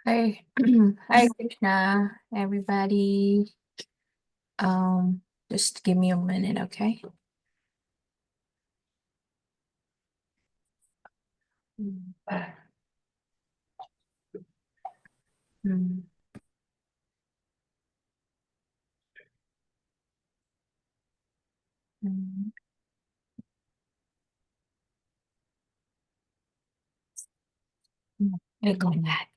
Hi, hi Krishna, everybody. Just give me a minute, okay? Mm. Mm. Mm. Go back.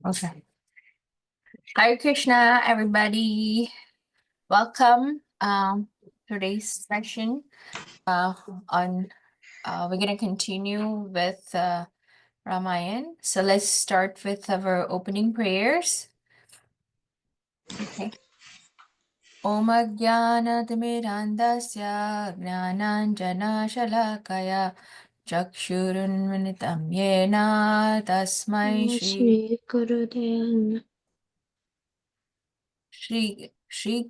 Okay. Hi Krishna, everybody. Welcome. Today's session. On we're gonna continue with Ramayan. So let's start with our opening prayers. Okay. Om Ajnanatimirandasya Gnananjanashalakaya Chakshurunmilitam Yena Tasmai Shri Gurudev Shri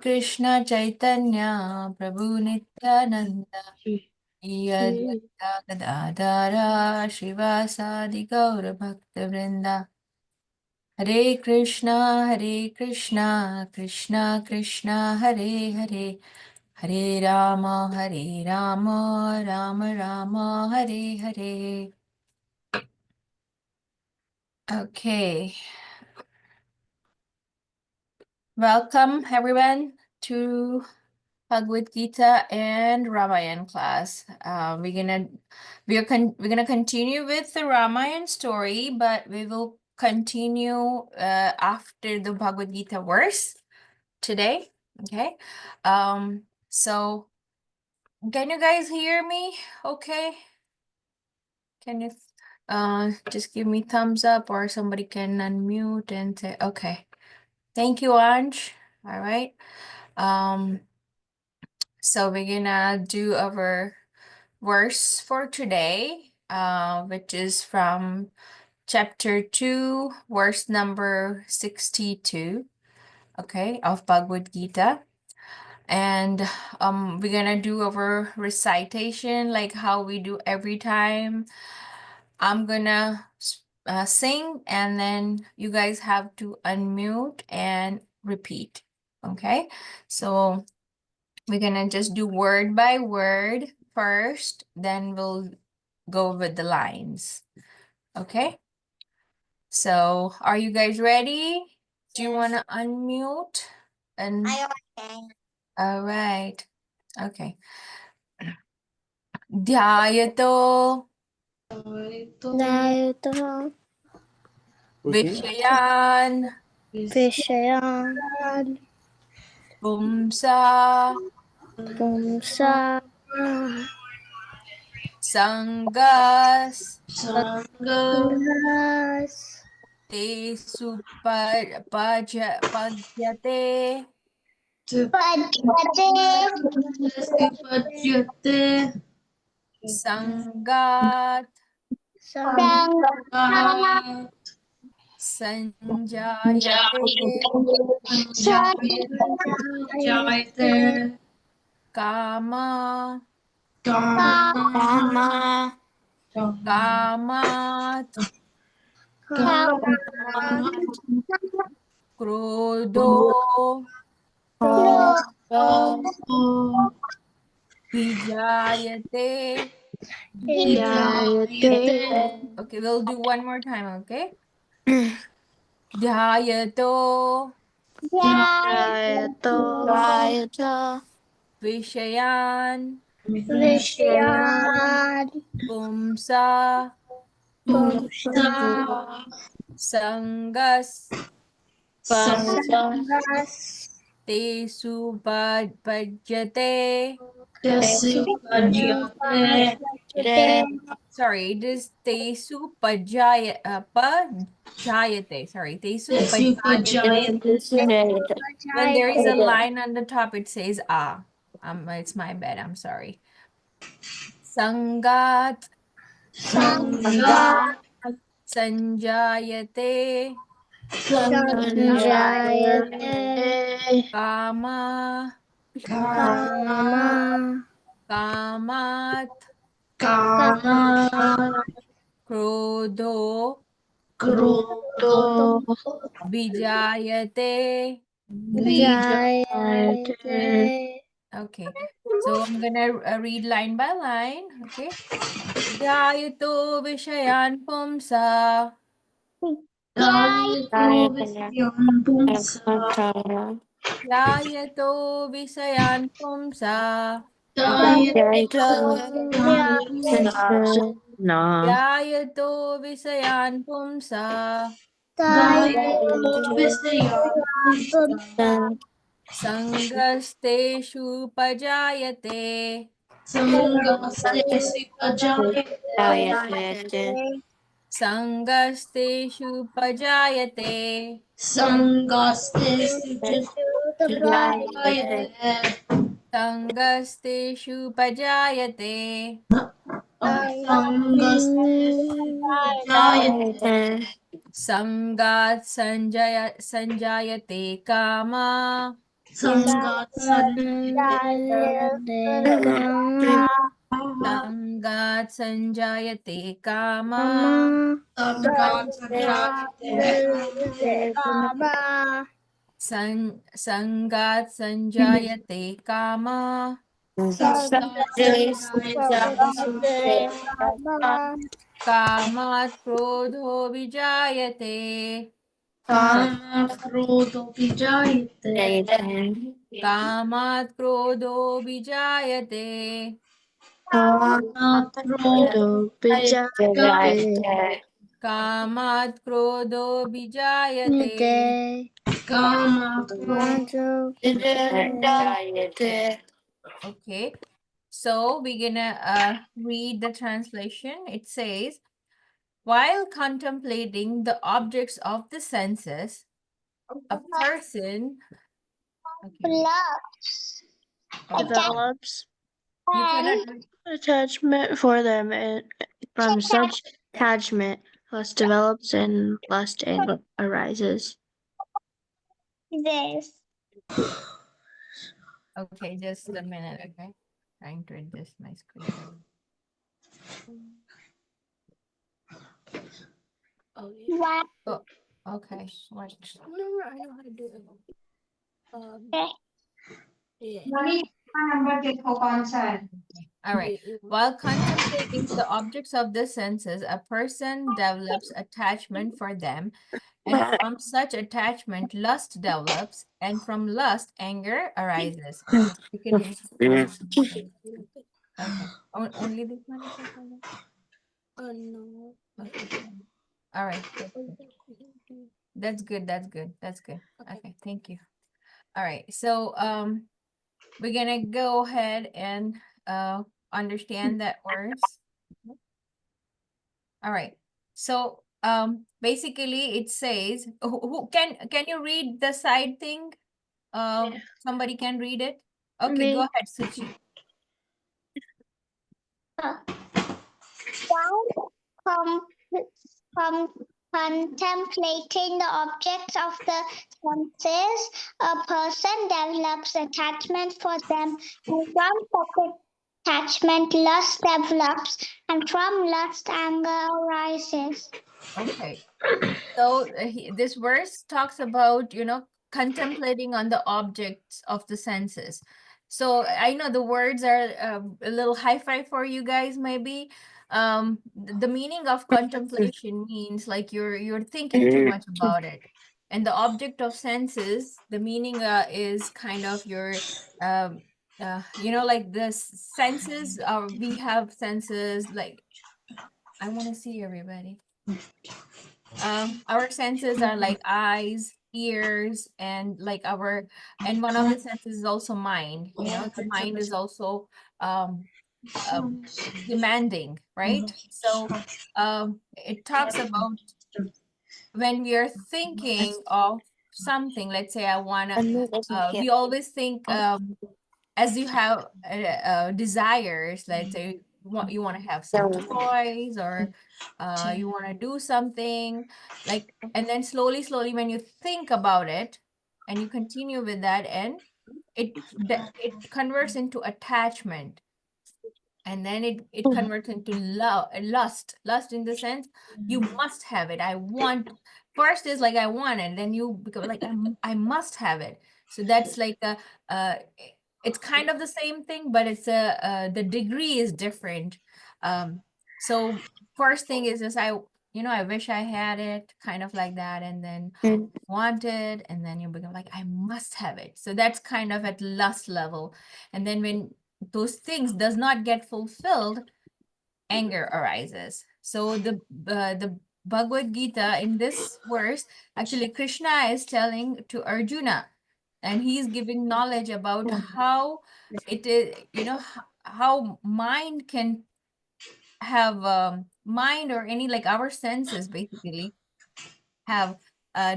Krishna Chaitanya Prabhu Nityananda Shri Yadvaita Gadadara Shivasadi Gaura Bhakta Vrinda Hare Krishna Krishna Krishna Hare Hare Hare Rama, Rama Rama, Hare Hare. Okay. Welcome everyone to Bhagavad Gita and Ramayan class. We're gonna continue with the Ramayan story, but we will continue after the Bhagavad Gita verse today. Okay. So can you guys hear me? Okay. Can you just give me thumbs up or somebody can unmute and say, okay. Thank you, Anj. All right. So we're gonna do our verse for today, which is from chapter 2, verse number 62, okay, of Bhagavad Gita. And we're gonna do our recitation like how we do every time. I'm gonna sing and then you guys have to unmute and repeat. Okay, so we're gonna just do word by word first, then we'll go with the lines. Okay, so are you guys ready? Do you want to unmute? And all right, okay. Dhyayato Dayato Vishayan Vishayan Pumsa Pumsa Sangas Sangas Te Padyate Padyate Sangat Sangat Sanjayate Sanjayate Kama Kama Kamat Krodho Vijayate Jayate. Okay, we'll do one more time, okay? Dhyayato Jayato. Jayata. Vishayan Vishayan. Pumsa Pumsa. Sangas Sangas. Tesu Bhajate. Desupajate. Sorry, this Tesu Pajayate. Sorry, Tesu Pajayate. When there is a line on the top, it says ah. It's my bad. I'm sorry. Sangat Sangha. Sanjayate Sanjayate. Kama Kama. Kamat Kama. Krodho Kruto. Vijayate. Jayate. Okay, so I'm gonna read line by line. Okay. Dhyayato Vishayan Pumsa. Dhyayato Visayan Pumsa. No. Dhyayato Visayan Pumsa. Sangasteshu Pajayate. Sangasteshu Pajayate. Sangasteshu Pajayate. Sangat Sanjayate Kama. Sangat Sanjayate Kama. Sangat Sanjayate Kama. Kamat Krodho Vijayate. Kamat Krodho Vijayate. Kamat Krodho Vijayate. Okay, so we're gonna read the translation. It says, while contemplating the objects of the senses, a person okay, Develops you cannot attachment for them, and from such attachment lust develops and lust arises. okay, just a minute, okay. Trying to adjust my screen. Oh, okay. What? I know how to do it. All right. While contemplating the objects of the senses, a person develops attachment for them, and from such attachment, lust develops, and from lust, anger arises. You can okay. Only this one is okay. No. Okay. All right. That's good. That's good. That's good. Okay. Thank you. All right. So we're gonna go ahead and understand that words. All right. So basically it says who can you read the side thing? Somebody can read it? Okay, go Me. ahead, Suchi. While contemplating the objects of the senses, a person develops attachment for them, and from such attachment, lust develops, and from lust, anger arises. Okay. So this verse talks about, contemplating on the objects of the senses. So I know the words are a little hi-fi for you guys, maybe. The meaning of contemplation means like you're thinking too much about it. And the object of senses, the meaning is kind of your like the senses, we have senses like I want to see everybody. Our senses are like eyes, ears, and like and one of the senses is also mind. The mind is also um, uh, demanding, right? So it talks about when we are thinking of something. Let's say I wanna. We always think as you have desires. Let's say you want to have some toys or you want to do something like, and then slowly when you think about it and you continue with that, and it converts into attachment, and then it converts into lust in the sense you must have it. I want, first is like I want it, and then you become like I must have it. So that's like uh it's kind of the same thing, but it's the degree is different. So first thing is just I wish I had it, kind of like that, and then wanted, and then you become like I must have it. So that's kind of at lust level. And then when those things does not get fulfilled, anger arises. So the Bhagavad Gita in this verse, actually Krishna is telling to Arjuna, and he's giving knowledge about how it is, how mind can have mind, or any like our senses basically have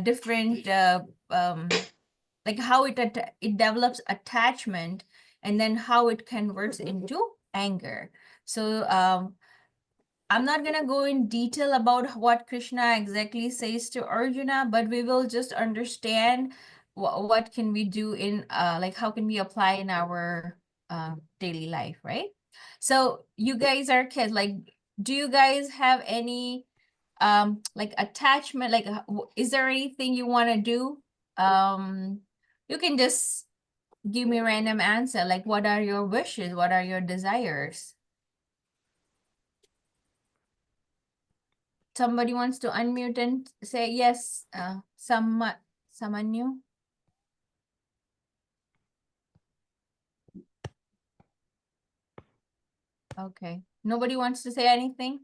different like how it develops attachment, and then how it converts into anger. So I'm not gonna go in detail about what Krishna exactly says to Arjuna, but we will just understand what can we do in like how can we apply in our daily life, right? So you guys are kids, like do you guys have any like attachment, like is there anything you want to do? You can just give me a random answer, like what are your wishes, what are your desires? Somebody wants to unmute and say yes. Someone new. Okay, nobody wants to say anything.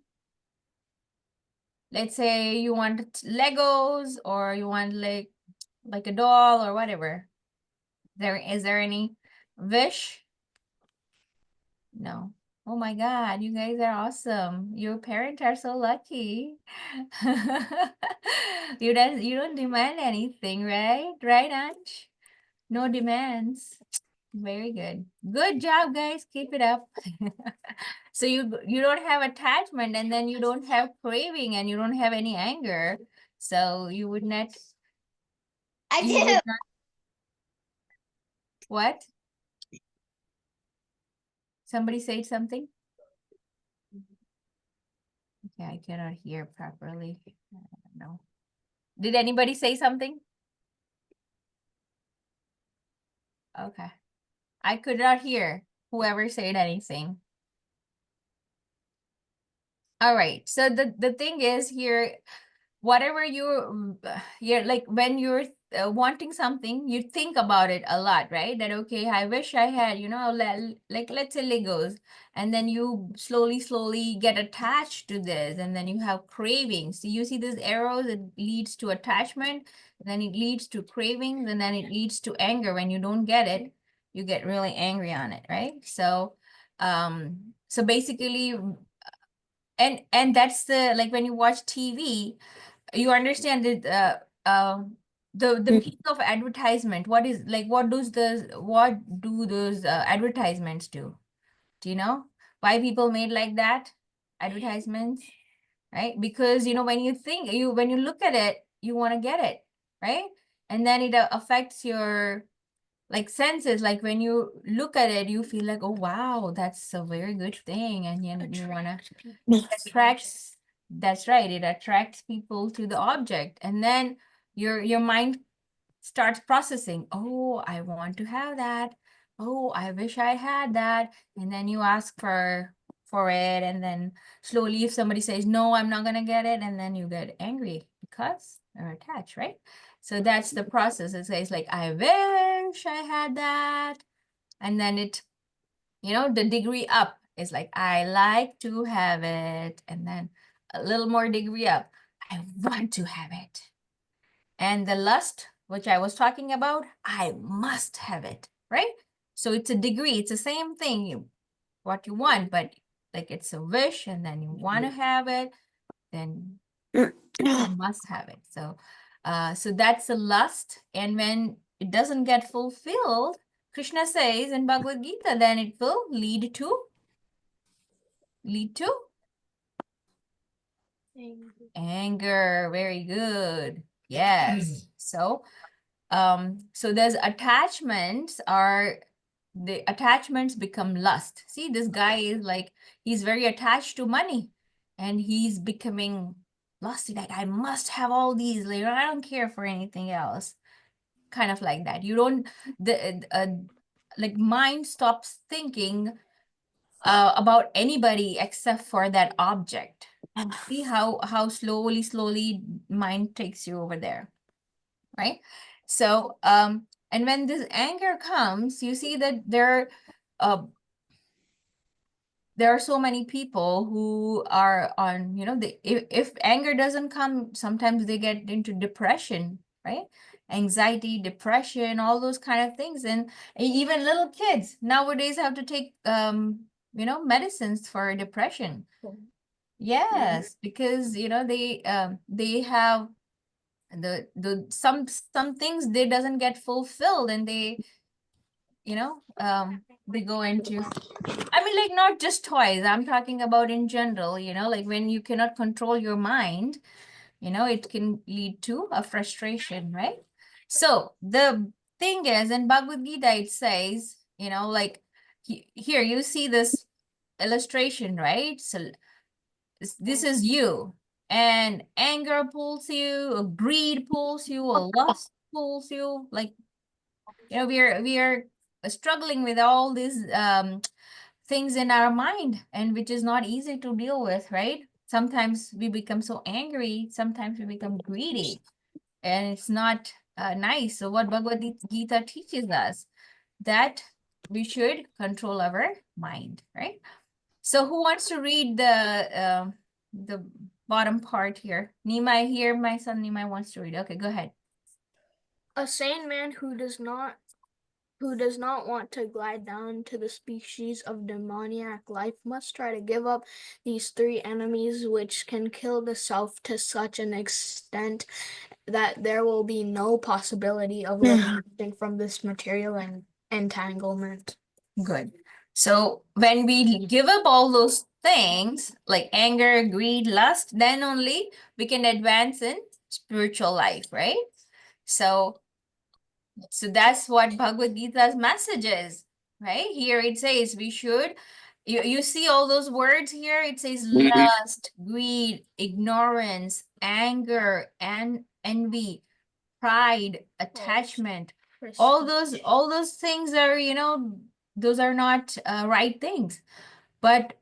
Let's say you want Legos, or you want like a doll or whatever. Is there any wish? No. Oh my God, you guys are awesome. Your parents are so lucky. You don't demand anything, right? Right, Ansh? No demands. Very good. Good job, guys. Keep it up. So you don't have attachment, and then you don't have craving, and you don't have any anger. So you would not. You would not. What? Somebody said something? Okay, I cannot hear properly. I don't know. Did anybody say something? Okay. I could not hear whoever said anything. All right. So the thing is here, whatever you're like, when you're wanting something, you think about it a lot, right? That okay, I wish I had, like let's say Legos, and then you slowly get attached to this, and then you have cravings. So you see these arrows, it leads to attachment, then it leads to cravings, and then it leads to anger. When you don't get it, you get really angry on it, right? So basically, and that's the, like when you watch TV, you understand that the piece of advertisement, what do those advertisements do? Do you know why people made like that advertisements? Right? Because when you look at it, you want to get it, right? And then it affects your like senses. Like when you look at it, you feel like, oh wow, that's a very good thing, and you wanna attracts. That's right, it attracts people to the object, and then your mind starts processing. Oh, I want to have that. oh, I wish I had that. And then you ask for it. And then slowly if somebody says, no, I'm not gonna get it. And then you get angry because they're attached, right? So that's the process. It says like, I wish I had that. And then it, you know, the degree up is like, I like to have it. And then a little more degree up, I want to have it. And the lust, which I was talking about, I must have it, right? So it's a degree, it's the same thing, what you want, but like it's a wish and then you want to have it, then you must have it. So, so that's a lust. And when it doesn't get fulfilled, Krishna says in Bhagavad Gita, then it will lead to anger. Very good. Yes. So there's attachments the attachments become lust. See, this guy is like, he's very attached to money and he's becoming lusty. Like, I must have all these later. I don't care for anything else. Kind of like that. You don't, like mind stops thinking about anybody except for that object. See how slowly mind takes you over there, right? So and when this anger comes, you see that there are so many people who are on, you know, if anger doesn't come, sometimes they get into depression, right? Anxiety, depression, all those kind of things. And even little kids nowadays have to take you know, medicines for depression. Yes, because you know they have some things they doesn't get fulfilled, and they, you know, they go into, I mean, like not just toys, I'm talking about in general, you know, like when you cannot control your mind, you know, it can lead to a frustration, right? So the thing is, in Bhagavad Gita it says, you know, like here you see this illustration, right? So this is you, and anger pulls you, or greed pulls you, or lust pulls you. Like, you know, we are struggling with all these things in our mind, and which is not easy to deal with, right? Sometimes we become so angry, sometimes we become greedy, and it's not nice. So what Bhagavad Gita teaches us, that we should control our mind, right? So who wants to read the bottom part here? Nimai here, my son Nimai wants to read. Okay, go ahead. A sane man who does not want to glide down to the species of demoniac life must try to give up these three enemies, which can kill the self to such an extent that there will be no possibility of liberating from this material entanglement. Good. So when we give up all those things like anger, greed, lust, then only we can advance in spiritual life, right? So that's what Bhagavad Gita's message is, right? Here it says we should, you see all those words here? It says lust, greed, ignorance, anger, and envy, pride, attachment. All those things are, you know, those are not right things. But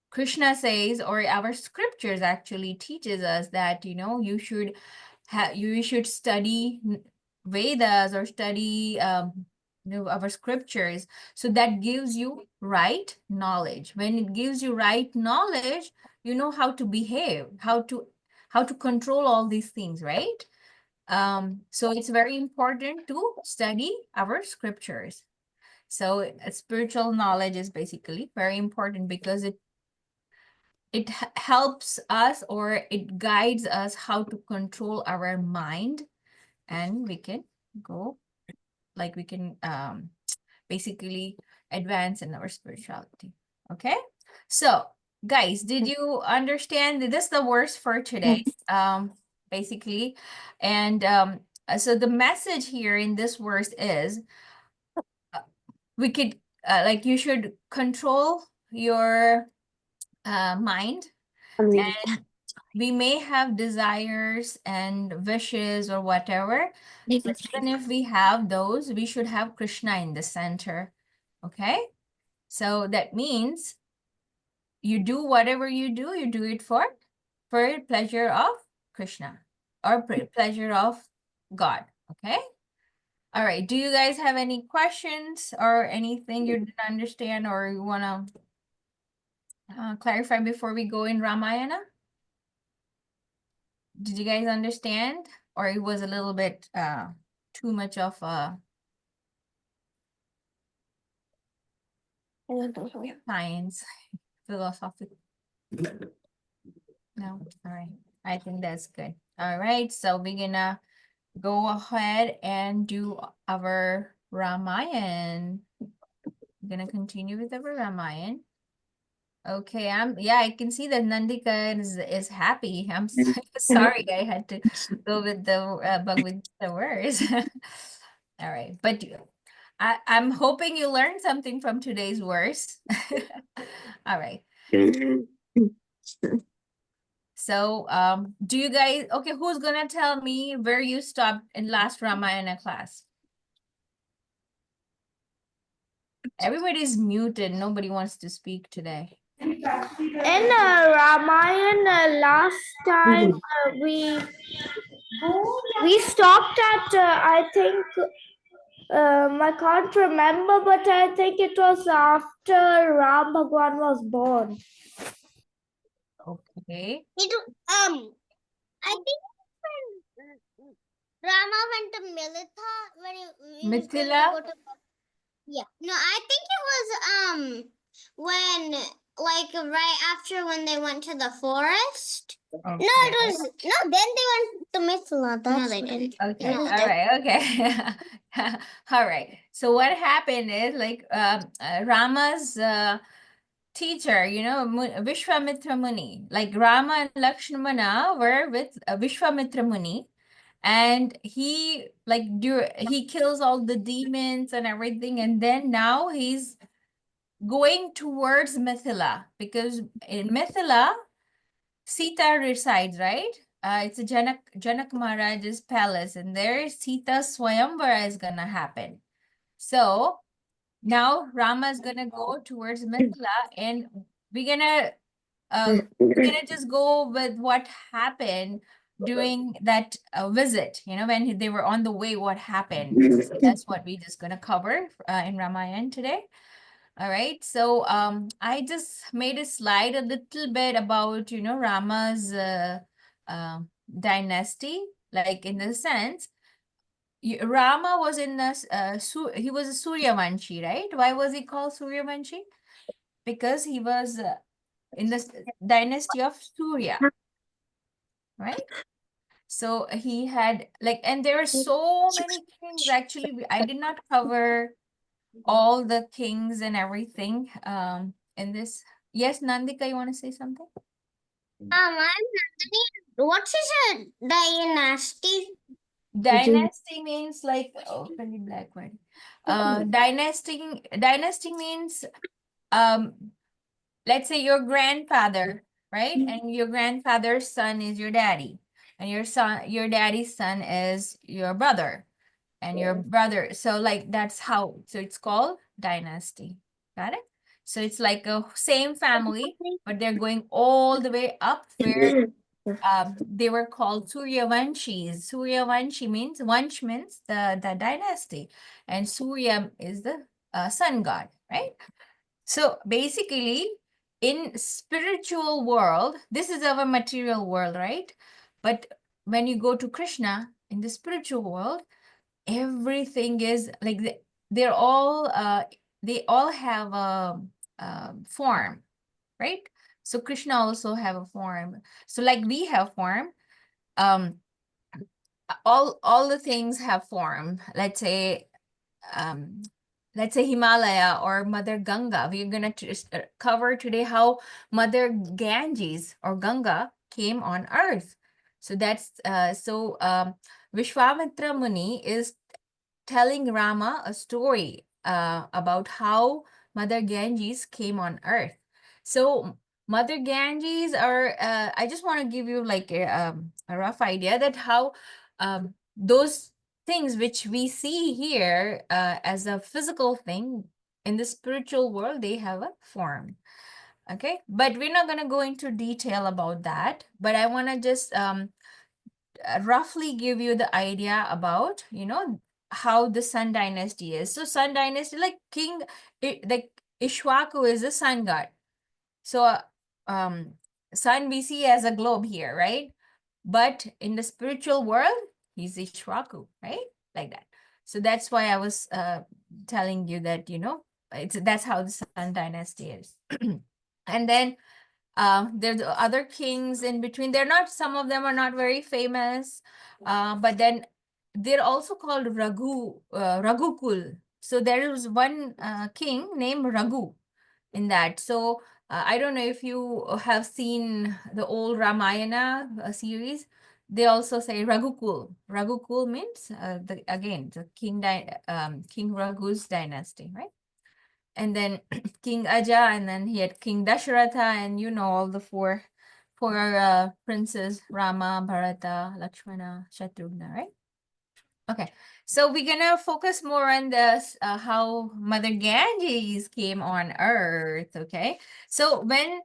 Krishna says, or our scriptures actually teaches us that, you know, you should study Vedas or study you know, our scriptures. So that gives you right knowledge. When it gives you right knowledge, you know how to behave, how to control all these things, right? So it's very important to study our scriptures. So spiritual knowledge is basically very important because it helps us, or it guides us how to control our mind, and we can go, like we can basically advance in our spirituality. Okay, so guys, did you understand? This is the verse for today, basically. And so the message here in this verse is we could like you should control your mind, and we may have desires and wishes or whatever, but even if we have those, we should have Krishna in the center. Okay? So that means you do whatever you do it for pleasure of Krishna or pleasure of God. Okay? All right. Do you guys have any questions or anything you didn't understand or you want to clarify before we go in Ramayana? Did you guys understand? Or it was a little bit too much of a science, philosophy? No? All right. I think that's good. All right. So we're gonna go ahead and do our Ramayan. We're gonna continue with our Ramayan. Okay, yeah, I can see that Nandika is happy. I'm sorry I had to go with the bug with the words. All right, but I'm hoping you learned something from today's verse. All right. So, do you guys, okay, who's gonna tell me where you stopped in last Ramayana class? Everybody's muted. Nobody wants to speak today. In Ramayan, last time we stopped at I think I can't remember, but I think it was after Ram Bhagwan was born. Okay. I think when Rama went to Militha when he was going to Mithila? go to. Yeah. No, I think it was when like right after when they went to the forest. Okay. No, it was no. Then they went to Mithila. No, they didn't. Okay, No, all right, okay. All right. So what happened is like Rama's teacher, you know, Vishvamitra Muni, like Rama and Lakshmana were with Vishvamitra Muni, and he like he kills all the demons and everything, and then now he's going towards Mithila because in Mithila Sita resides, right? It's a Janak Maharaj's palace, and there Sita Swayamvara is gonna happen. So now Rama is gonna go towards Mithila, and we're gonna just go with what happened during that visit. You know, when they were on the way, what happened? So that's what we just gonna cover in Ramayan today. All right, so I just made a slide a little bit about, you know, Rama's dynasty, like in the sense, Rama was in the, he was a Suryavanshi, right? Why was he called Suryavanshi? Because he was in the dynasty of Surya, right? So he had like, and there are so many kings, actually, I did not cover all the kings and everything in this. Yes, Nandika, you want to say something? I'm Nandini. What's his dynasty? Dynasty means like, oh, very black word. Dynasty means let's say your grandfather, right? And your grandfather's son is your daddy, and your daddy's son is your brother, and your brother. So like that's how, so it's called dynasty. Got it? So it's like a same family, but they're going all the way up where they were called Suryavanshis. Suryavanshi means, Vansh means the dynasty, and Surya is the sun god, right? So basically, in spiritual world, this is our material world, right? But when you go to Krishna, in the spiritual world, everything is like they're all they all have a form, right? So Krishna also have a form. So like we have form, um all the things have form. Um let's say Himalaya or Mother Ganga. We're gonna cover today how Mother Ganges or Ganga came on earth. So that's Vishvamitra Muni is telling Rama a story about how Mother Ganges came on earth. So Mother Ganges are, I just want to give you like a rough idea that how those things which we see here as a physical thing, in the spiritual world, they have a form. Okay, but we're not going to go into detail about that, but I want to just roughly give you the idea about, how the Sun dynasty is. So Sun dynasty, like like Ishwaku is a sun god. So sun we see as a globe here, right? But in the spiritual world, he's Ishwaku, right? Like that. So that's why I was telling you that, that's how the Sun dynasty is. And then there's other kings in between. They're not, some of them are not very famous, but then they're also called Raghukul. So there is one king named Raghu in that. So I don't know if you have seen the old Ramayana series. They also say Raghukul. Raghukul means again the King Raghu's dynasty, right? And then King Aja, and then he had King Dasharatha, and all the four princes, Rama, Bharata, Lakshmana, Shatrughna, right? Okay, so we're gonna focus more on this, how Mother Ganges came on earth, okay? So when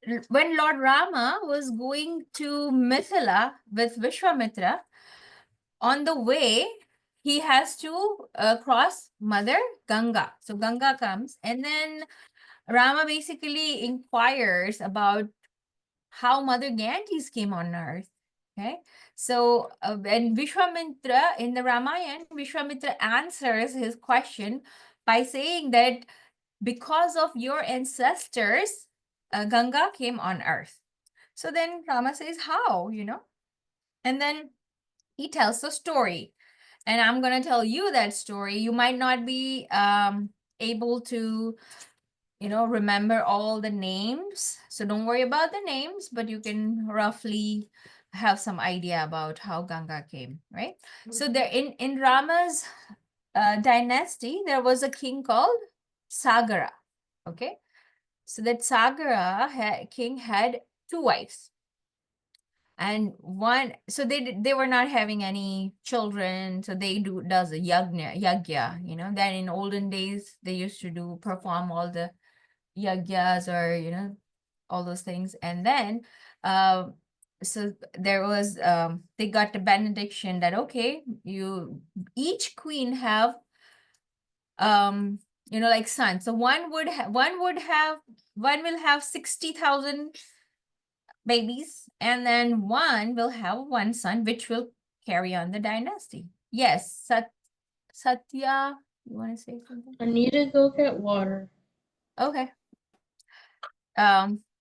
Lord Rama was going to Mithila with Vishvamitra, on the way, he has to cross Mother Ganga. So Ganga comes, and then Rama basically inquires about how Mother Ganges came on earth. Okay, so when Vishwamitra in the Ramayan, Vishwamitra answers his question by saying that because of your ancestors, Ganga came on earth. So then Rama says, how, And then he tells the story. And I'm going to tell you that story. You might not be able to remember all the names. So don't worry about the names, but you can roughly have some idea about how Ganga came, right? So there in Rama's dynasty, there was a king called Sagara. Okay. So that Sagara king had two wives. And one, so they were not having any children, so they does a yagya, then in olden days they used to perform all the yagyas, or all those things. And then so there was they got the benediction that, okay, each queen have like sons. So one will have 60,000 babies, and then one will have one son, which will carry on the dynasty. Yes, Satya, you want to say something? I need to go get water. Okay.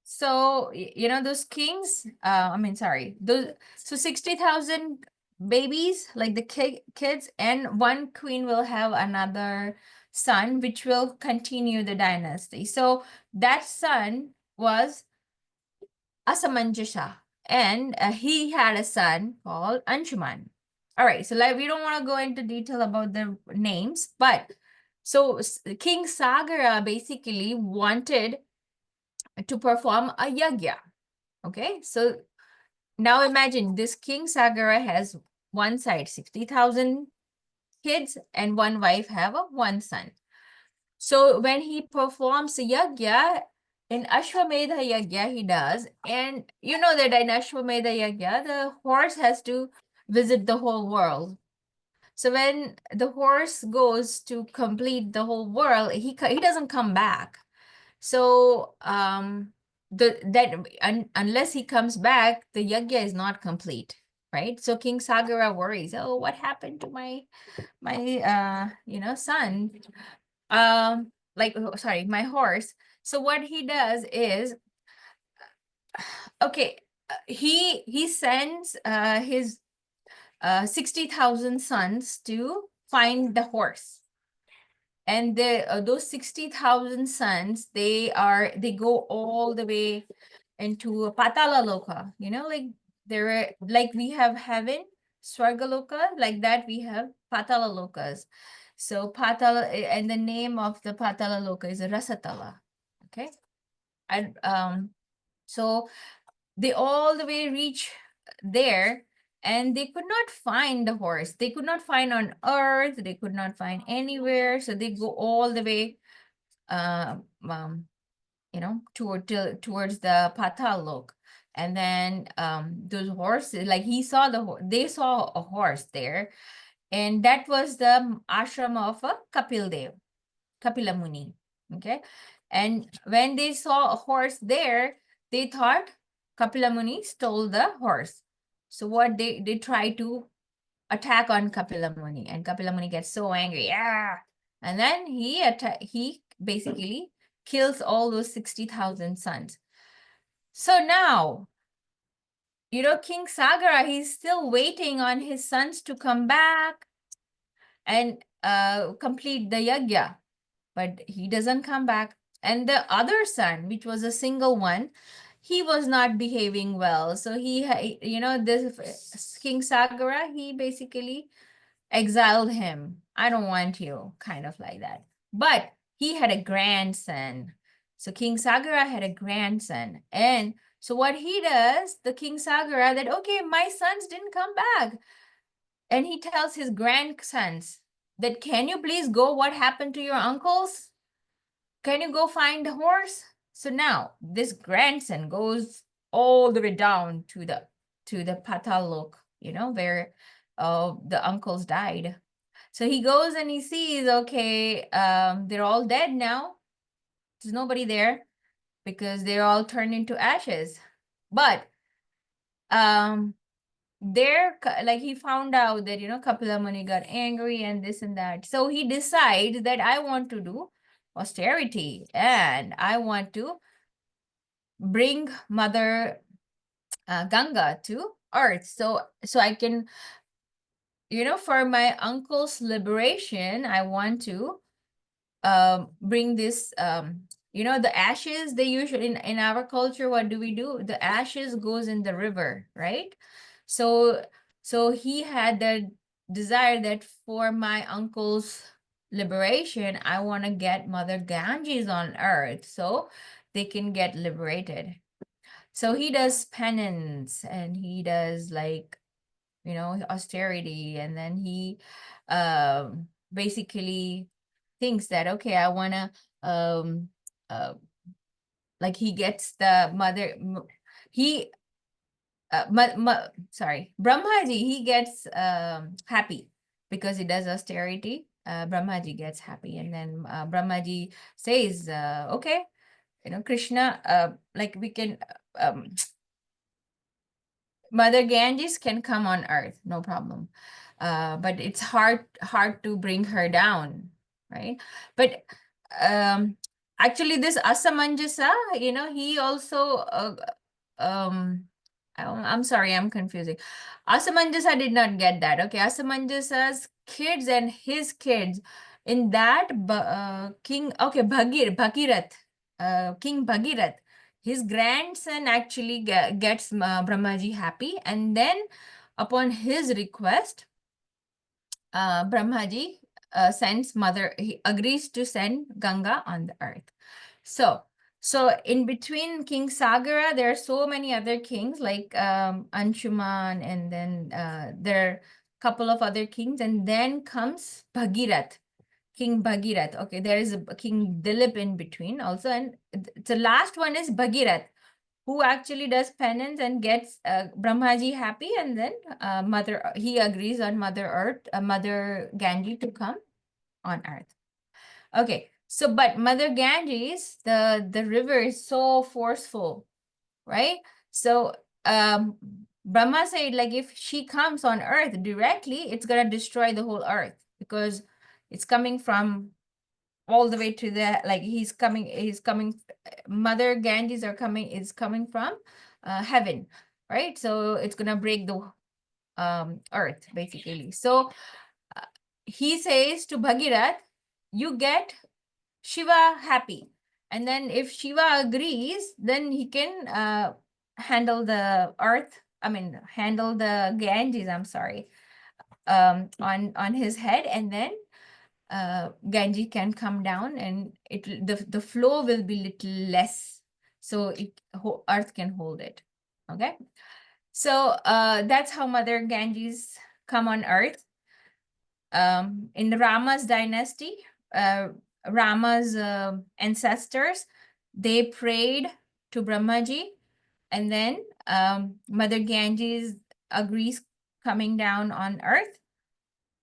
So those kings, so 60,000 babies, like the kids, and one queen will have another son, which will continue the dynasty. So that son was Asamanjasha, and he had a son called Anshuman. All right, so we don't want to go into detail about the names, but so King Sagara basically wanted to perform a yagya. Okay, so now imagine this King Sagara has one side 60,000 kids and one wife have one son. So when he performs a yagya, in Ashwamedha yagya he does, and you know that in Ashwamedha yagya, the horse has to visit the whole world. So when the horse goes to complete the whole world, he doesn't come back. So unless he comes back, the yagya is not complete, right? So King Sagara worries, oh, what happened to my son? My horse. So what he does is, okay, he sends his 60,000 sons to find the horse. And those 60,000 sons, they go all the way into Patala Loka, like we have heaven, Swargaloka, like that we have Patala Lokas. So Patala, and the name of the Patala Loka is Rasatala. Okay. And so they all the way reach there, and they could not find the horse. They could not find on earth. They could not find anywhere. So they go all the way towards the Patal Lok. And then those horses, like they saw a horse there, and that was the ashram of Kapila Muni. Okay, and when they saw a horse there, they thought Kapila Muni stole the horse. So what they try to attack on Kapila Muni, and Kapila Muni gets so angry, and then he basically kills all those 60,000 sons. So now, King Sagara, he's still waiting on his sons to come back and complete the yajna, but he doesn't come back. And the other son, which was a single one, he was not behaving well. So this King Sagara, he basically exiled him. I don't want you, kind of like that. But he had a grandson. So King Sagara had a grandson. And so what he does, the King Sagara, that, okay, my sons didn't come back. And he tells his grandsons that, can you please go? What happened to your uncles? Can you go find the horse? So now this grandson goes all the way down to the Patal Lok, where the uncles died. So he goes and he sees, okay, they're all dead now. There's nobody there because they're all turned into ashes. But he found out that, Kapila Muni got angry and this and that. So he decides that I want to do austerity and I want to bring Mother Ganga to earth. So I can, for my uncle's liberation, I want to bring this, the ashes, they usually, in our culture, what do we do? The ashes goes in the river, right? So he had the desire that for my uncle's liberation, I want to get Mother Ganges on earth so they can get liberated. So he does penance and he does austerity, and then he basically thinks that, okay, I want to he gets the mother, he sorry, Brahmaji, he gets happy because he does austerity. Brahmaji gets happy, and then Brahmaji says, okay, Krishna, we can Mother Ganges can come on earth, no problem. But it's hard to bring her down, right? But actually this Asamanjasa, he also I'm sorry, I'm confusing. Asamanjasa did not get that. Okay, Asamanjasa's kids and his kids in that King, okay, Bhagirath, King Bhagirath, his grandson actually gets Brahmaji happy, and then upon his request, Brahmaji he agrees to send Ganga on the earth. So in between King Sagara, there are so many other kings like Anshuman, and then there are a couple of other kings, and then comes Bhagirath. King Bhagirath. Okay, there is a King Dilip in between also, and the last one is Bhagirath, who actually does penance and gets Brahmaji happy, and then he agrees on Mother Ganges to come on earth. Okay, so but Mother Ganges, the river is so forceful, right? So Brahma said, if she comes on earth directly, it's gonna destroy the whole earth because it's coming from all the way to the, he's coming, Mother Ganges is coming from heaven, right? So it's gonna break the earth basically. So he says to Bhagirath, you get Shiva happy, and then if Shiva agrees, then he can handle the earth, handle the Ganges, I'm sorry, on his head, and then Ganges can come down, and the flow will be little less, so earth can hold it. Okay, so that's how Mother Ganges come on earth. In Rama's dynasty, Rama's ancestors, they prayed to Brahmaji, and then Mother Ganges agrees coming down on earth.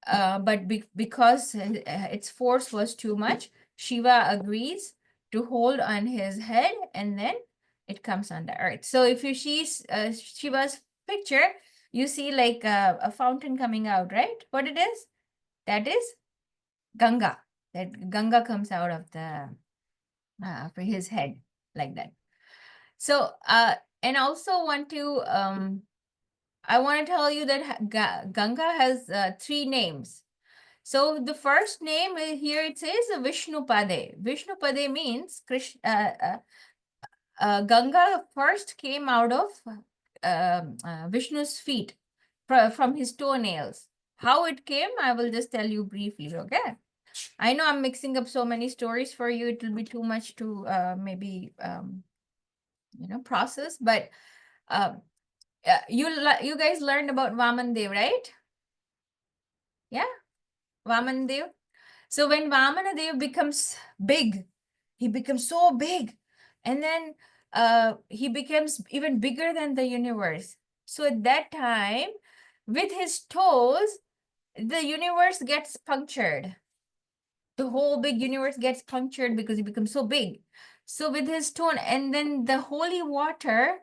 But because its force was too much, Shiva agrees to hold on his head, and then it comes on the earth. So if you see Shiva's picture, you see like a fountain coming out, right? What it is? That is Ganga. That Ganga comes out of the for his head like that. So and also want to I want to tell you that Ganga has 3 names. So the first name here it says Vishnupade. Vishnupade means Ganga first came out of Vishnu's feet from his toenails. How it came, I will just tell you briefly, okay? I know I'm mixing up so many stories for you. It will be too much to maybe process. But you guys learned about Vaman Dev, right? Yeah, Vaman Dev. So when Vamanadev becomes big, he becomes so big, and then he becomes even bigger than the universe. So at that time, with his toes, the universe gets punctured. The whole big universe gets punctured because he becomes so big. So with his toe, and then the holy water,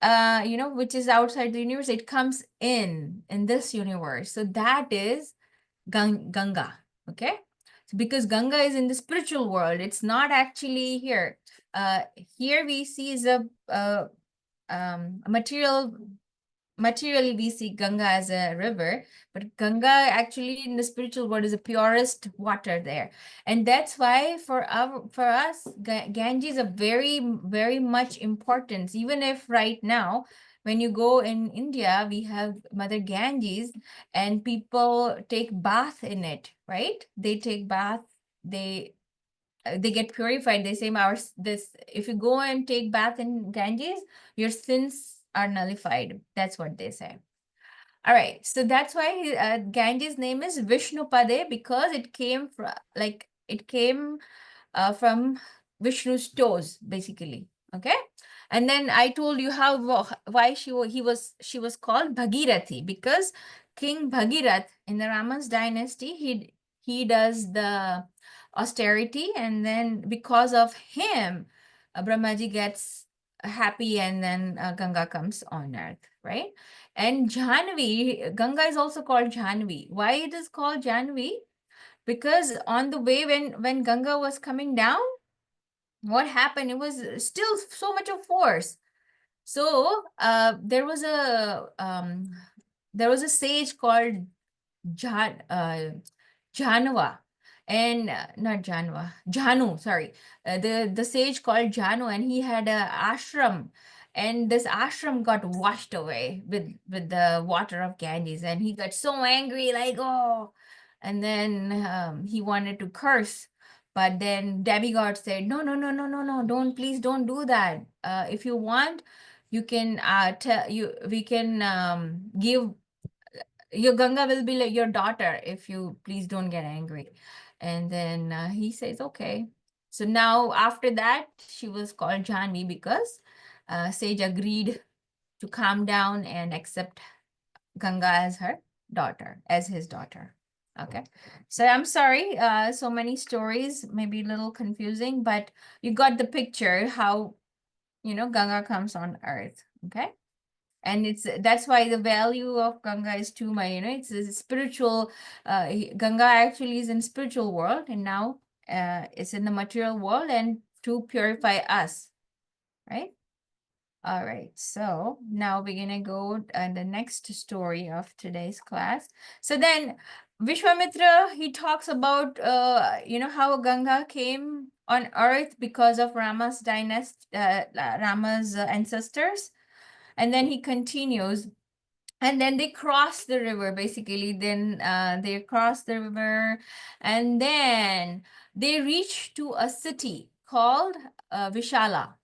which is outside the universe, it comes in this universe. So that is Ganga, okay? So because Ganga is in the spiritual world, it's not actually here. Here we see is a materially we see Ganga as a river, but Ganga actually in the spiritual world is the purest water there. And that's why for us, Ganges are very much important. Even if right now, when you go in India, we have Mother Ganges and people take bath in it, right? They take bath, they get purified. They say if you go and take bath in Ganges, your sins are nullified. That's what they say. All right, so that's why Ganges name is Vishnupade, because it came from Vishnu's toes, basically. Okay, and then I told you why she was called Bhagirathi, because King Bhagirath in the Rama's dynasty, he does the austerity, and then because of him, Brahmaji gets happy, and then Ganga comes on earth, right? And Janvi, Ganga is also called Janvi. Why it is called Janvi? Because on the way when Ganga was coming down, what happened? It was still so much of force. So there was a sage called Janava, and not Janva, Janu, sorry. The sage called Janu, and he had a ashram, and this ashram got washed away with the water of Ganges, and he got so angry, like, oh, and then he wanted to curse. But then demigod said, no, no, no, no, no, no, please don't do that. If you want, you can we can give your Ganga will be like your daughter if you please don't get angry. And then he says, okay. So now after that, she was called Janvi because Sage agreed to calm down and accept Ganga as her daughter, as his daughter. Okay. So I'm sorry, so many stories, maybe a little confusing, but you got the picture how, Ganga comes on earth. Okay. And that's why the value of Ganga is too much, it's a spiritual, Ganga actually is in spiritual world, and now it's in the material world and to purify us, right? All right, so now we're gonna go on the next story of today's class. So then Vishvamitra, he talks about, how Ganga came on earth because of Rama's dynasty, Rama's ancestors. And then he continues, and then they cross the river, basically. Then they cross the river, and then they reach to a city called Vishala.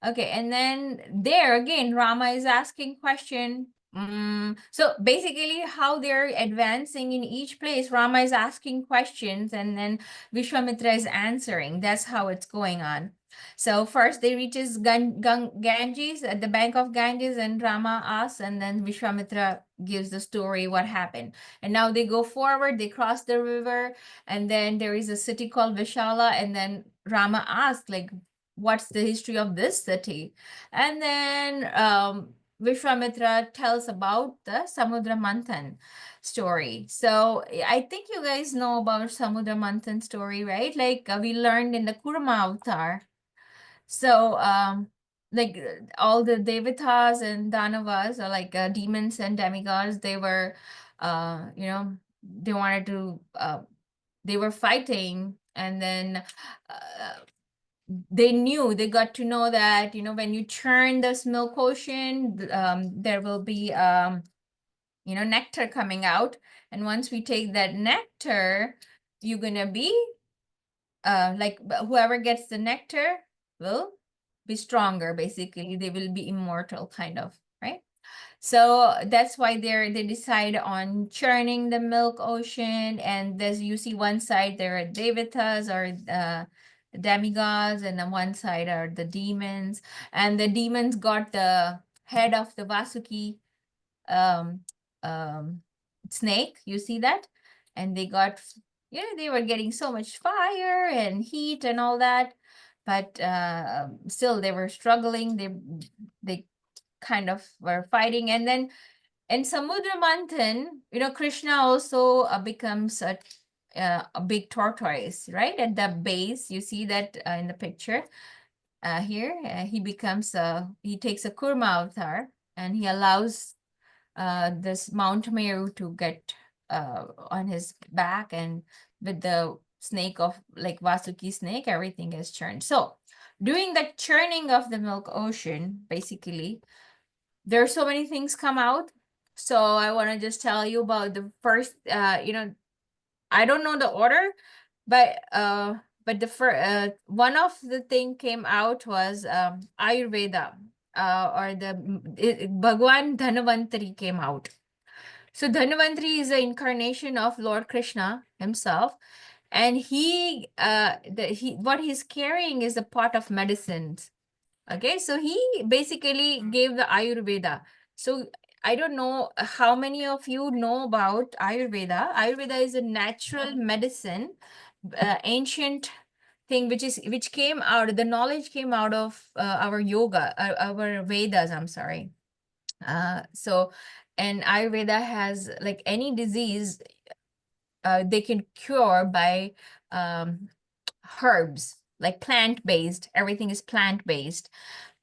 Okay, and then there again, Rama is asking question, So basically, how they're advancing in each place, Rama is asking questions and then Vishwamitra is answering. That's how it's going on. So first they reaches Ganges at the bank of Ganges, and Rama asks, and then Vishwamitra gives the story what happened. And now they go forward, they cross the river, and then there is a city called Vishala, and then Rama asks, like, what's the history of this city? And then Vishwamitra tells about the Samudra Manthan story. So I think you guys know about Samudra Manthan story, right? Like we learned in the Kurma avatar. So like all the Devatas and Danavas, or like demons and demigods, they were they wanted to they were fighting, and then they got to know that, when you churn this milk ocean, there will be nectar coming out, and once we take that nectar, you're gonna be like whoever gets the nectar will be stronger. Basically, they will be immortal, kind of, right? So that's why they decide on churning the milk ocean. And as you see, one side there are devatas, or demigods, and on one side are the demons. And the demons got the head of the Vasuki um, um, snake. You see that? And they got, they were getting so much fire and heat and all that, but still they were struggling. They kind of were fighting. And then in Samudra Manthan, Krishna also becomes a big tortoise, right? At the base, you see that in the picture here. He takes a Kurma avatar, and he allows this Mount Meru to get on his back, and with the snake of like Vasuki snake, everything is churned. So during the churning of the milk ocean, basically, there are so many things come out. So I want to just tell you about the first, I don't know the order, but the first one of the thing came out was Ayurveda, or Bhagwan Dhanvantari came out. So Dhanvantari is the incarnation of Lord Krishna himself, and what he's carrying is a pot of medicines. Okay, so he basically gave the Ayurveda. So I don't know how many of you know about Ayurveda. Ayurveda is a natural medicine, ancient thing which came out, the knowledge came out of our yoga, our Vedas, I'm sorry. So, and Ayurveda has, like, any disease they can cure by herbs, like plant-based. Everything is plant-based.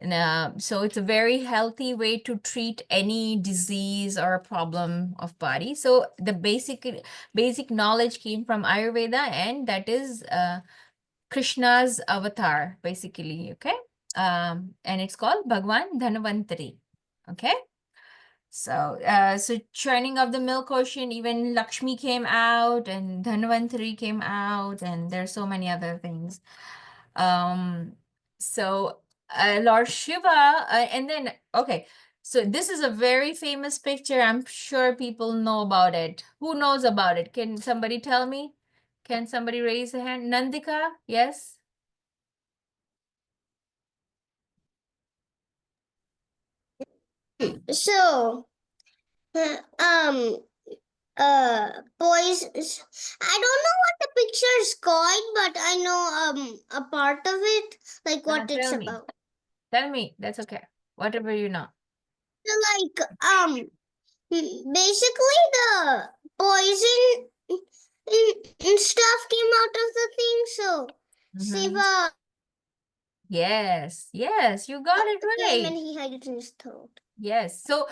And so it's a very healthy way to treat any disease or a problem of body. So the basic knowledge came from Ayurveda, and that is Krishna's avatar, basically. Okay. And it's called Bhagwan Dhanvantari. Okay. So churning of the milk ocean, even Lakshmi came out, and Dhanvantari came out, and there's so many other things. So Lord Shiva, and then, okay, so this is a very famous picture. I'm sure people know about it. Who knows about it? Can somebody tell me? Can somebody raise a hand? Nandika, yes? So, um, boys, I don't know what the picture is called, but I know a part of it, like what it's Tell me. about. Tell me, that's okay. Whatever you know. So, like, basically the poison and stuff came out of the thing. So Mhm. Shiva Yes, you got it came right. and he had it in his throat. Yes. So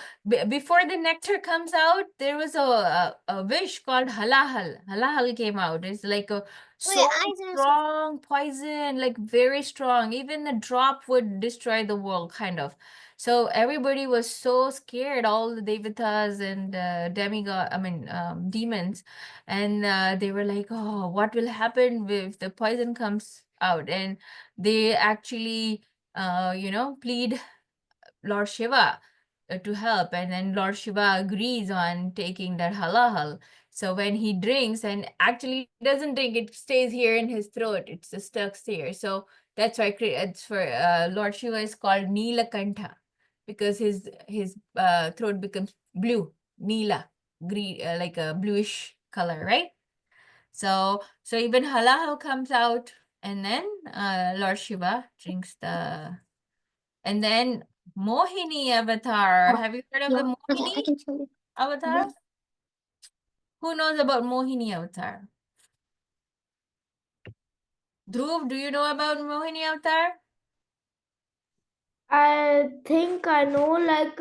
before the nectar comes out, there was a wish called halahal. Halahal came out. It's like a so strong poison, like very strong. Even a drop would destroy the world, kind of. So everybody was so scared, all the devatas and demons, and they were like, "Oh, what will happen if the poison comes out?" And they actually, plead Lord Shiva to help, and then Lord Shiva agrees on taking that halahal. So when he drinks, and actually doesn't drink, it stays here in his throat. It's just stuck here. So that's why it's for Lord Shiva is called Neelakantha, because his throat becomes blue, Neela, green, like a bluish color, right? So even halahal comes out, and then Lord Shiva drinks the, and then Mohini avatar. Have you heard of the Mohini avatar? Who knows about Mohini avatar? Dhruv, do you know about Mohini avatar? I think I know, like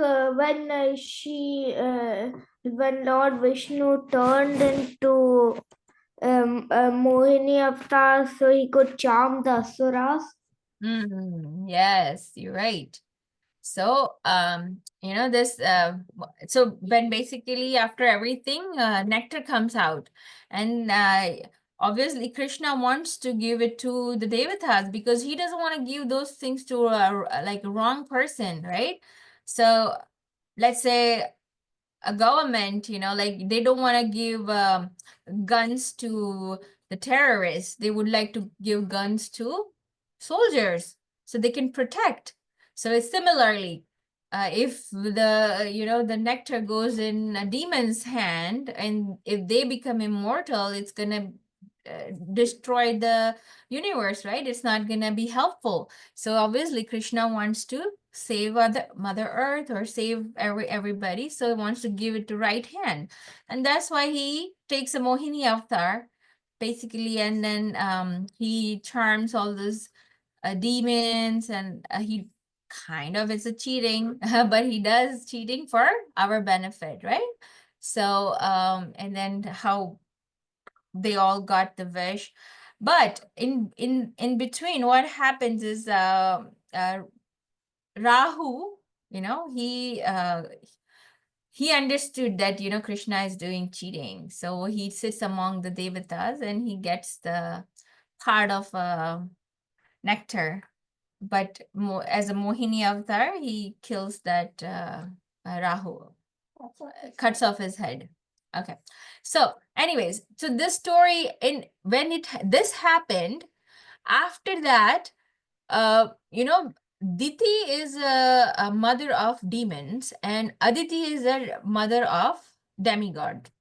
when Lord Vishnu turned into a Mohini avatar, so he could charm the asuras. Yes, you're right. So, this, so when basically after everything, nectar comes out, and obviously Krishna wants to give it to the Devatas because he doesn't want to give those things to like a wrong person, right? So let's say a government, like they don't want to give guns to the terrorists. They would like to give guns to soldiers so they can protect. So it's similarly, if the nectar goes in a demon's hand, and if they become immortal, it's gonna destroy the universe, right? It's not gonna be helpful. So obviously Krishna wants to save Mother Earth, or save everybody, so he wants to give it to right hand, and that's why he takes a Mohini avatar, basically, and then he charms all those demons, and he kind of is a cheating, but he does cheating for our benefit, right? So and then how they all got the wish, but in between, what happens is Rahu, he understood that Krishna is doing cheating, so he sits among the devatas and he gets the part of nectar, but as a Mohini avatar, he kills that Rahu, cuts off his head. Okay, so anyways, so this story, this happened, after that, Diti is a mother of demons, and Aditi is a mother of demigod.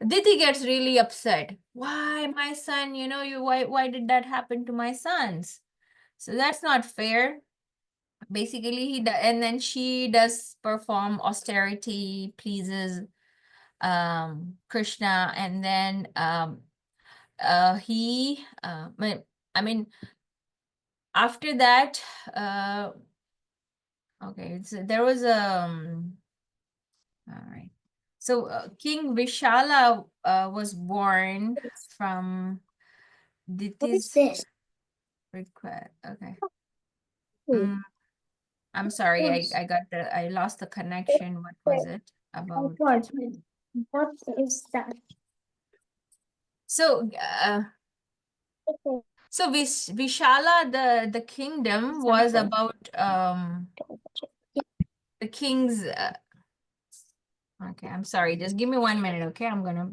Diti gets really upset. Why, my son? Why did that happen to my sons? So that's not fair. Basically, and then she does perform austerity, pleases Krishna, and then he I mean after that, okay, so there was all right. So King Vishala was born from Diti's request. Okay. I'm sorry, I lost the connection. What was it about? What is that? So so Vishala, the kingdom was about the king's okay, I'm sorry, just give me 1 minute, okay? I'm gonna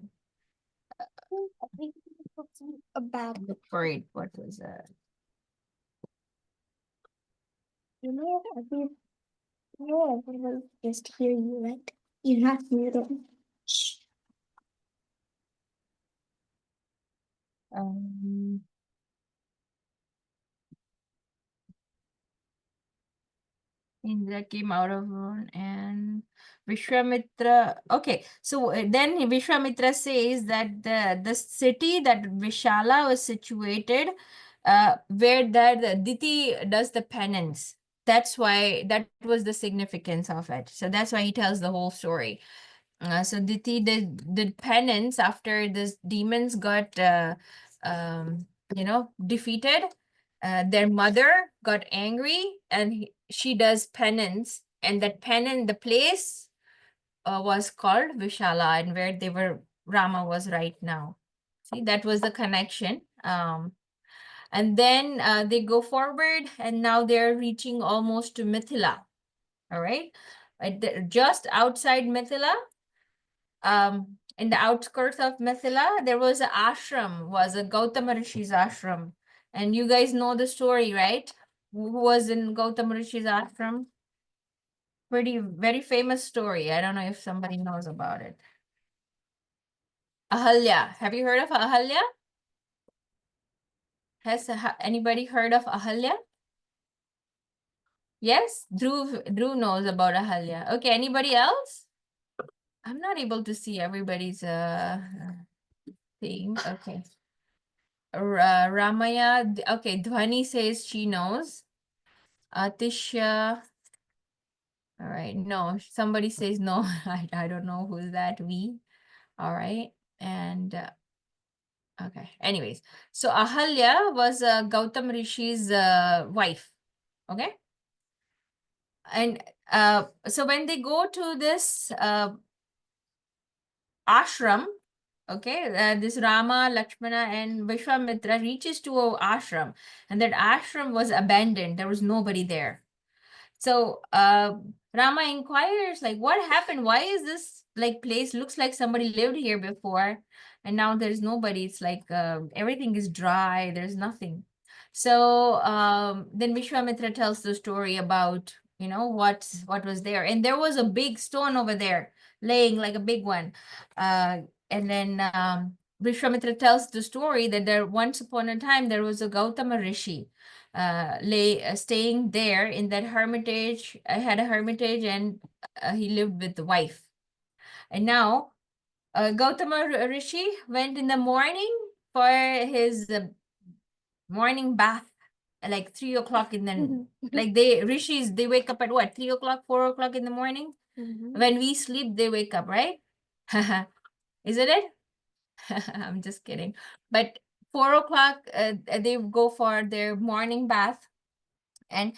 look for it. What was it? I will just hear you, right? You're not muted. Shh. Indra came out of one, and Vishvamitra. Okay, so then Vishvamitra says that the city that Vishala was situated, where that Diti does the penance. That's why that was the significance of it. So that's why he tells the whole story. So Diti did penance after this demons got defeated. Their mother got angry, and she does penance, and that penance, the place was called Vishala, and where Rama was right now. See, that was the connection. And then they go forward, and now they're reaching almost to Mithila. All right. just outside Mithila, in the outskirts of Mithila, there was an ashram, was a Gautama Rishi's ashram. And you guys know the story, right? Who was in Gautama Rishi's ashram? Very famous story. I don't know if somebody knows about it. Ahalya. Have you heard of Ahalya? Has anybody heard of Ahalya? Yes, Dhruv knows about Ahalya. Okay, anybody else? I'm not able to see everybody's thing. Okay. Ramaya, okay, Dhwani says she knows. Atisha, all right, no, somebody says no. I don't know who's that, we. All right, and okay, anyways, so Ahalya was Gautam Rishi's wife, okay? And so when they go to this ashram, okay, this Rama, Lakshmana, and Vishvamitra reaches to a ashram, and that ashram was abandoned. There was nobody there. So Rama inquires, like, what happened? Why is this like place looks like somebody lived here before, and now there's nobody? It's like everything is dry. There's nothing. So then Vishwamitra tells the story about, you know, what was there, and there was a big stone over there laying, like a big one. And then Vishwamitra tells the story that there once upon a time there was a Gautama Rishi staying there in that hermitage. I had a hermitage, and he lived with the wife. And now Gautama Rishi went in the morning for his morning bath, like 3 o'clock in the like rishis, they wake up at what, 3 o'clock, 4 o'clock in the morning? When we sleep, they wake up, right? Isn't it? I'm just kidding. But 4 o'clock, they go for their morning bath. And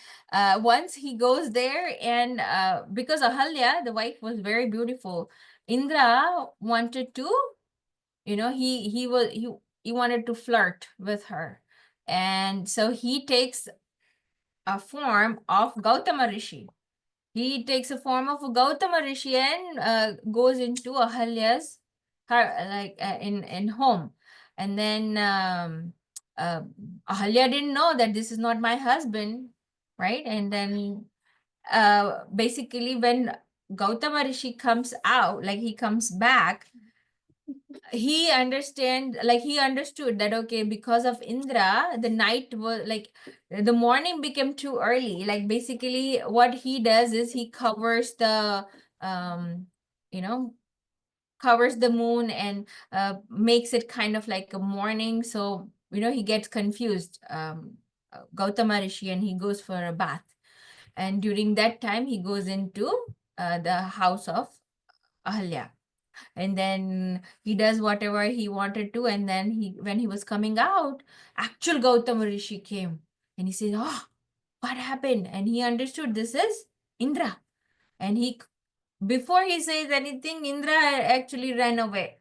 once he goes there, and because Ahalya, the wife, was very beautiful, Indra wanted to, you know, he wanted to flirt with her. And so he takes a form of Gautama Rishi. He takes a form of a Gautama Rishi and goes into Ahalya's in home. And then Ahalya didn't know that this is not my husband, right? And then basically when Gautama Rishi comes out, like he comes back, he understood that, okay, because of Indra, the night was like, the morning became too early. Like basically what he does is he covers the you know, covers the moon and makes it kind of like a morning. So, you know, he gets confused, Gautama Rishi, and he goes for a bath. And during that time, he goes into the house of Ahalya. And then he does whatever he wanted to. And then when he was coming out, actual Gautama Rishi came. And he said, oh, what happened? And he understood this is Indra. And before he says anything, Indra actually ran away.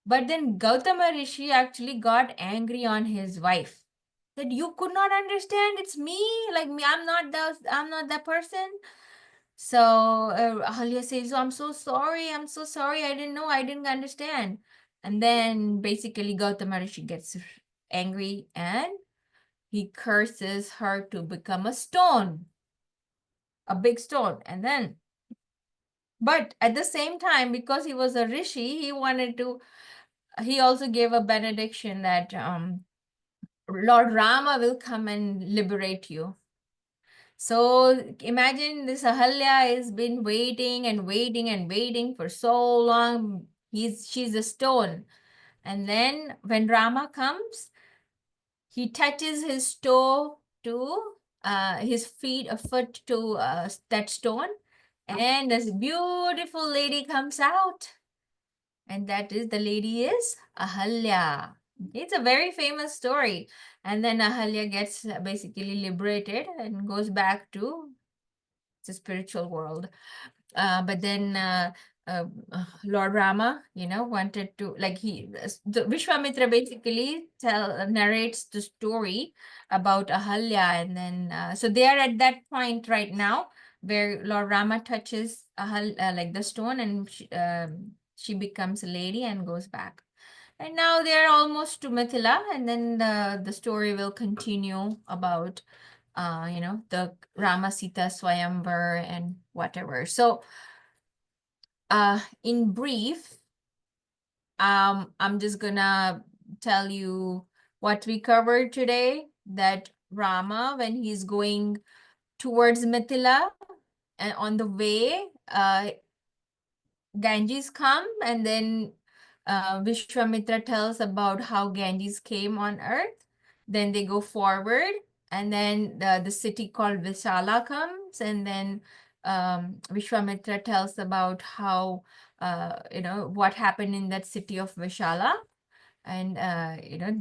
But then Gautama Rishi actually got angry on his wife. That you could not understand, it's me, like me, I'm not that person. So Ahalya says, oh, I'm so sorry, I didn't know, I didn't understand. And then basically Gautama Rishi gets angry and he curses her to become a stone, a big stone. And then, but at the same time, because he was a rishi, he also gave a benediction that Lord Rama will come and liberate you. So imagine this Ahalya has been waiting and waiting and waiting for so long. She's a stone. And then when Rama comes, he touches his toe to his feet, a foot to that stone. And this beautiful lady comes out. And the lady is Ahalya. It's a very famous story. And then Ahalya gets basically liberated and goes back to the spiritual world. But then Lord Rama, you know, wanted to, like, the Vishvamitra basically narrates the story about Ahalya. And then, so they are at that point right now where Lord Rama touches like the stone, and she becomes a lady and goes back. And now they're almost to Mithila, and then the story will continue about the Rama Sita Swayamvar and whatever. So in brief, I'm just gonna tell you what we covered today, that Rama, when he's going towards Mithila, and on the way, Ganges come, and then Vishvamitra tells about how Ganges came on earth. Then they go forward, and then the city called Vishala comes, and then Vishvamitra tells about how what happened in that city of Vishala. And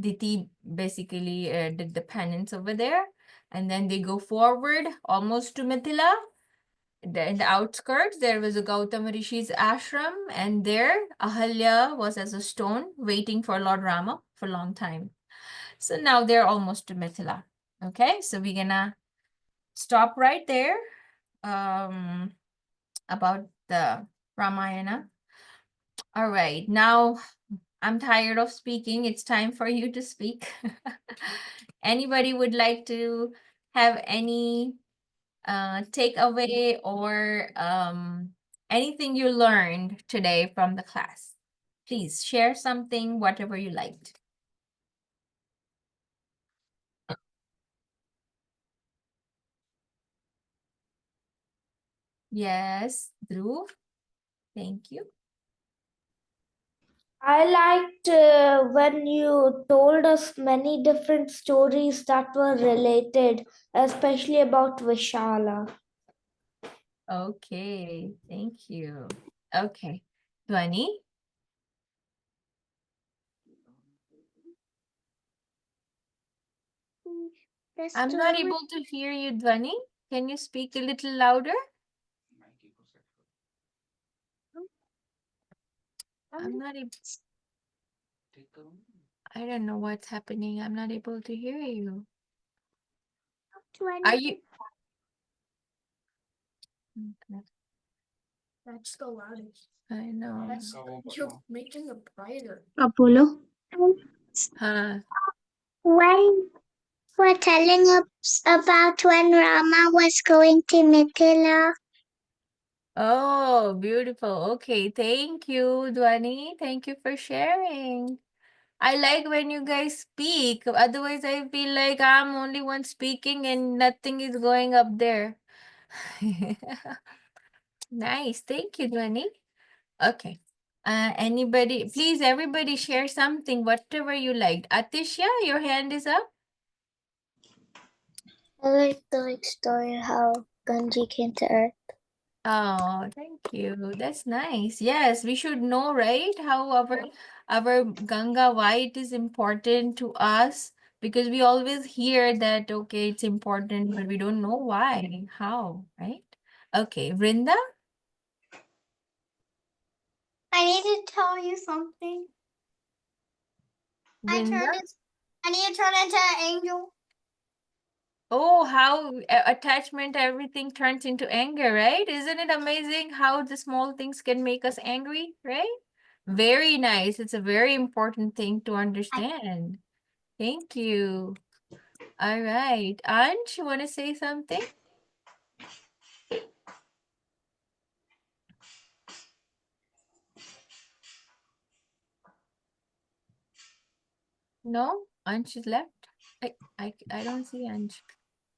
Diti basically did the penance over there. And then they go forward almost to Mithila. In the outskirts, there was a Gautama Rishi's ashram, and there Ahalya was as a stone waiting for Lord Rama for a long time. So now they're almost to Mithila. Okay, so we're gonna stop right there about the Ramayana. All right, now I'm tired of speaking. It's time for you to speak. Anybody would like to have any takeaway or anything you learned today from the class? Please share something, whatever you liked. Yes, Dhruv, thank you. I liked when you told us many different stories that were related, especially about Vishala. Okay, thank you. Okay, Dhwani, I'm not able to hear you, Dhwani. Can you speak a little louder? I'm not able. I don't know what's happening. I'm not able to hear you. Are you? Okay, That's the loudest. I know. That's you're making it brighter. Apollo. Huh. When we're telling us about when Rama was going to Mithila. Oh, beautiful. Okay, thank you, Dhwani. Thank you for sharing. I like when you guys speak. Otherwise, I feel like I'm only one speaking and nothing is going up there. Nice. Thank you, Dhwani. Okay. Anybody, please, everybody share something, whatever you liked. Atisha, your hand is up. I like the story how Ganji came to Earth. Oh, thank you. That's nice. Yes, we should know, right? How our Ganga, why it is important to us, because we always hear that okay, it's important, but we don't know why, how, right? Okay, Vrinda, I need to tell you something. Vrinda. I need to turn into an angel. Oh, how attachment, everything turns into anger, right? Isn't it amazing how the small things can make us angry, right? Very nice. It's a very important thing to understand. Thank you. All right. Ansh, you want to say something? No? Ansh is left? I don't see Ansh.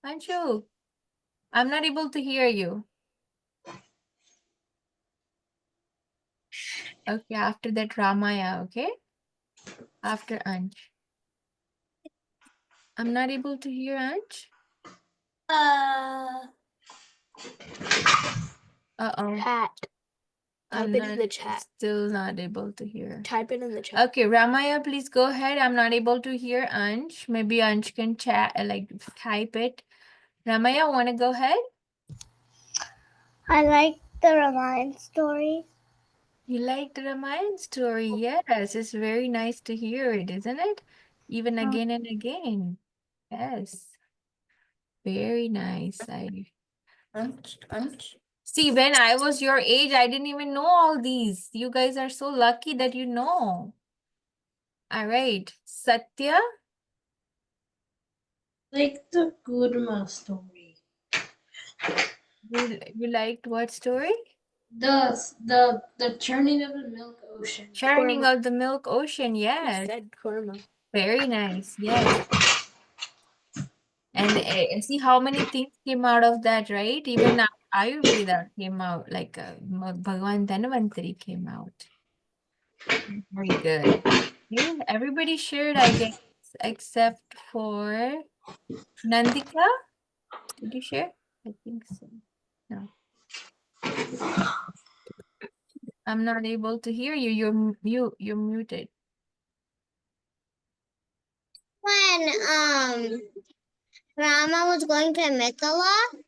Anshu, I'm not able to hear you. Okay, after that Ramaya, okay? After Ansh. I'm not able to hear Ansh. Uh-oh. Chat. I'm Type it in not the chat. still not able to hear. Type it in the chat. Okay, Ramaya, please go ahead. I'm not able to hear Ansh. Maybe Ansh can chat, like type it. Ramaya, want to go ahead? I like the Ramayan story. You like the Ramayan story? Yes, it's very nice to hear it, isn't it? Even again and again. Yes, very nice. See, when I was your age, I didn't even know all these. You guys are so lucky that you know. All right. Satya? Like the Gurma story. You liked what story? The churning of the milk ocean. Churning of the Milk Ocean. Yes. Said Kurma. Very nice. Yes. And see how many things came out of that, right? Even Ayurveda came out, like Bhagwan Dhanvantari came out. Very good. Okay, everybody shared, I guess, except for Nandika. Did you share? I think so. No. I'm not able to hear you. You're muted. When Rama was going to Mithila.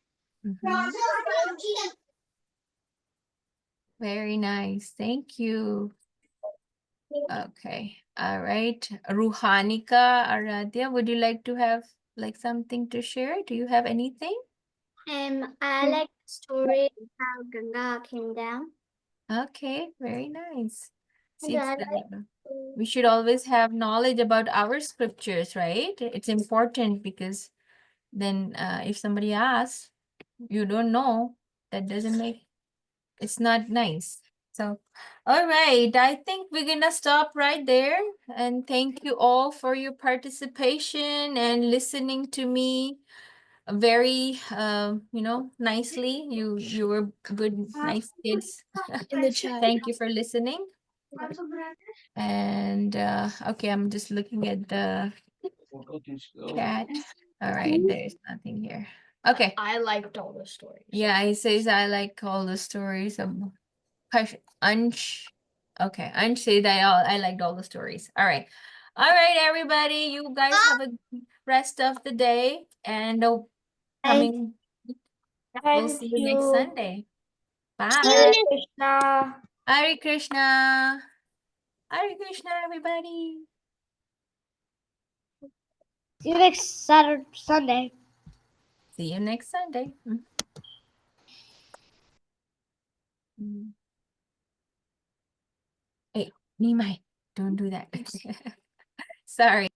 Mhm. Very nice. Thank you. Okay. All right. Ruhanika, Aradhya, would you like to have like something to share? Do you have anything? I like the story how Ganga came down. Okay, very nice. See, Yeah, it's, I like we should always have knowledge about our scriptures, right? It's important because then if somebody asks, you don't know, that doesn't make, it's not nice. So, all right, I think we're gonna stop right there. And thank you all for your participation and listening to me very, nicely. You were good, nice kids. In the chat. Thank you for listening. And okay, I'm just looking at the chat. All right, there's nothing here. Okay. I liked all the stories. Yeah, he says I like all the stories of Ansh. Okay, Ansh said I liked all the stories. All right. All right, everybody. You guys have a rest of the day and coming. We'll see you next Sunday. Bye. Hare Krishna. Hare Krishna. Hare Krishna, everybody. See you next Sunday. See you next Sunday. Mm. Hey, Nimai, don't do that. Sorry.